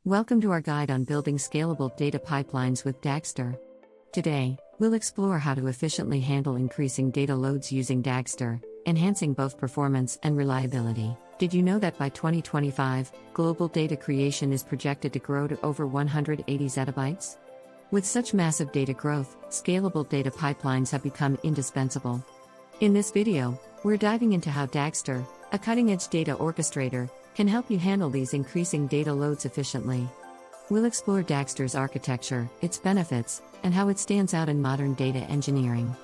Welcome to our guide on building scalable data pipelines with Dagster. Today, we'll explore how to efficiently handle increasing data loads using Dagster, enhancing both performance and reliability. Did you know that by 2025, global data creation is projected to grow to over 180 zettabytes? With such massive data growth, scalable data pipelines have become indispensable. In this video, we're diving into how Dagster, a cutting-edge data orchestrator, can help you handle these increasing data loads efficiently. We'll explore Dagster's architecture, its benefits, and how it stands out in modern data engineering.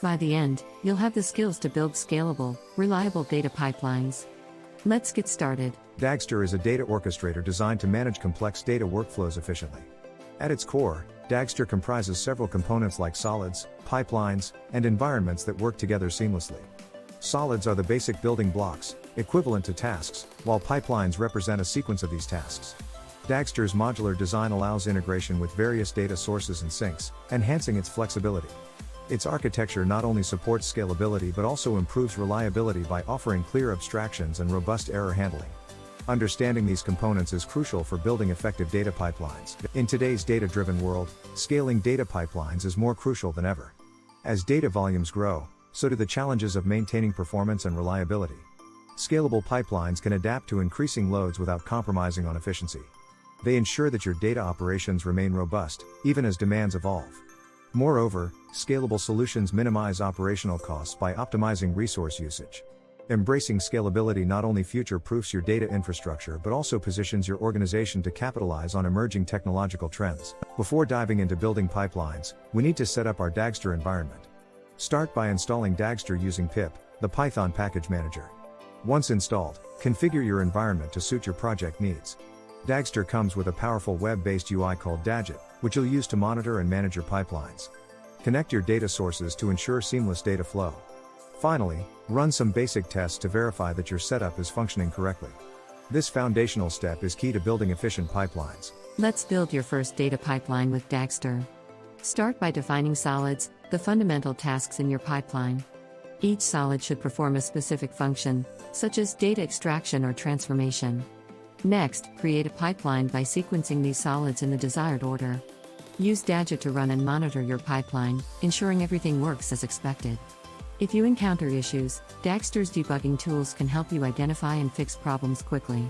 By the end, you'll have the skills to build scalable, reliable data pipelines. Let's get started. Dagster is a data orchestrator designed to manage complex data workflows efficiently. At its core, Dagster comprises several components like solids, pipelines, and environments that work together seamlessly. Solids are the basic building blocks, equivalent to tasks, while pipelines represent a sequence of these tasks. Dagster's modular design allows integration with various data sources and sinks, enhancing its flexibility. Its architecture not only supports scalability but also improves reliability by offering clear abstractions and robust error handling. Understanding these components is crucial for building effective data pipelines. In today's data-driven world, scaling data pipelines is more crucial than ever. As data volumes grow, so do the challenges of maintaining performance and reliability. Scalable pipelines can adapt to increasing loads without compromising on efficiency. They ensure that your data operations remain robust, even as demands evolve. Moreover, scalable solutions minimize operational costs by optimizing resource usage. Embracing scalability not only future-proofs your data infrastructure but also positions your organization to capitalize on emerging technological trends. Before diving into building pipelines, we need to set up our Dagster environment. Start by installing Dagster using pip, the Python package manager. Once installed, configure your environment to suit your project needs. Dagster comes with a powerful web-based UI called Dagit, which you'll use to monitor and manage your pipelines. Connect your data sources to ensure seamless data flow. Finally, run some basic tests to verify that your setup is functioning correctly. This foundational step is key to building efficient pipelines. Let's build your first data pipeline with Dagster. Start by defining solids, the fundamental tasks in your pipeline. Each solid should perform a specific function, such as data extraction or transformation. Next, create a pipeline by sequencing these solids in the desired order. Use Dagit to run and monitor your pipeline, ensuring everything works as expected. If you encounter issues, Dagster's debugging tools can help you identify and fix problems quickly.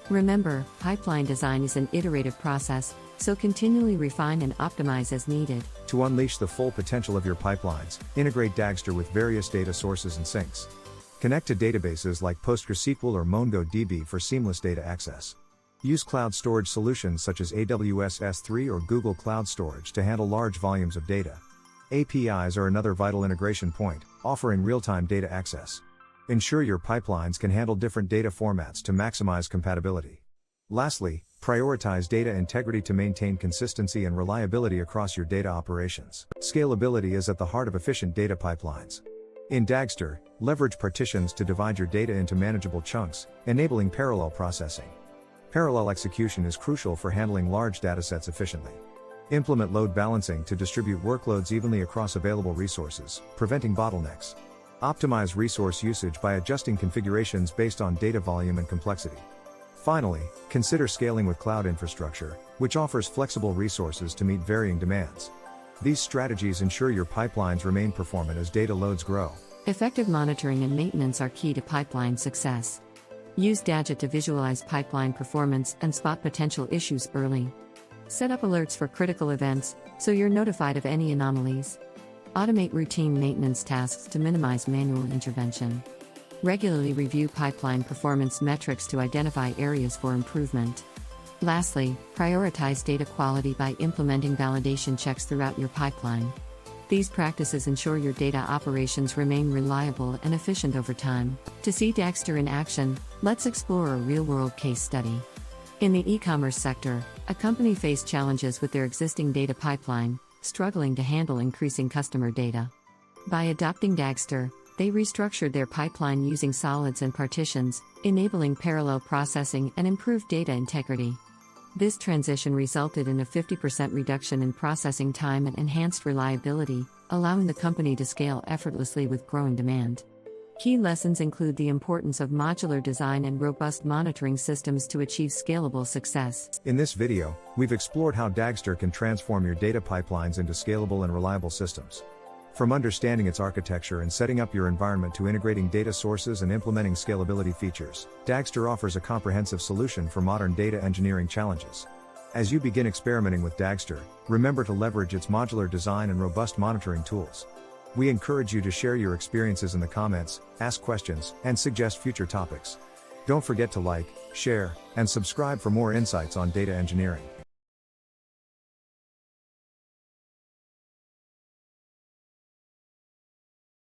Remember, pipeline design is an iterative process, so continually refine and optimize as needed. To unleash the full potential of your pipelines, integrate Dagster with various data sources and sinks. Connect to databases like PostgreSQL or MongoDB for seamless data access. Use cloud storage solutions such as AWS S3 or Google Cloud Storage to handle large volumes of data. APIs are another vital integration point, offering real-time data access. Ensure your pipelines can handle different data formats to maximize compatibility. Lastly, prioritize data integrity to maintain consistency and reliability across your data operations. Scalability is at the heart of efficient data pipelines. In Dagster, leverage partitions to divide your data into manageable chunks, enabling parallel processing. Parallel execution is crucial for handling large datasets efficiently. Implement load balancing to distribute workloads evenly across available resources, preventing bottlenecks. Optimize resource usage by adjusting configurations based on data volume and complexity. Finally, consider scaling with cloud infrastructure, which offers flexible resources to meet varying demands. These strategies ensure your pipelines remain performant as data loads grow. Effective monitoring and maintenance are key to pipeline success. Use Dagit to visualize pipeline performance and spot potential issues early. Set up alerts for critical events, so you're notified of any anomalies. Automate routine maintenance tasks to minimize manual intervention. Regularly review pipeline performance metrics to identify areas for improvement. Lastly, prioritize data quality by implementing validation checks throughout your pipeline. These practices ensure your data operations remain reliable and efficient over time. To see Dagster in action, let's explore a real-world case study. In the e-commerce sector, a company faced challenges with their existing data pipeline, struggling to handle increasing customer data. By adopting Dagster, they restructured their pipeline using solids and partitions, enabling parallel processing and improved data integrity. This transition resulted in a 50% reduction in processing time and enhanced reliability, allowing the company to scale effortlessly with growing demand. Key lessons include the importance of modular design and robust monitoring systems to achieve scalable success. In this video, we've explored how Dagster can transform your data pipelines into scalable and reliable systems. From understanding its architecture and setting up your environment to integrating data sources and implementing scalability features, Dagster offers a comprehensive solution for modern data engineering challenges. As you begin experimenting with Dagster, remember to leverage its modular design and robust monitoring tools. We encourage you to share your experiences in the comments, ask questions, and suggest future topics. Don't forget to like, share, and subscribe for more insights on data engineering.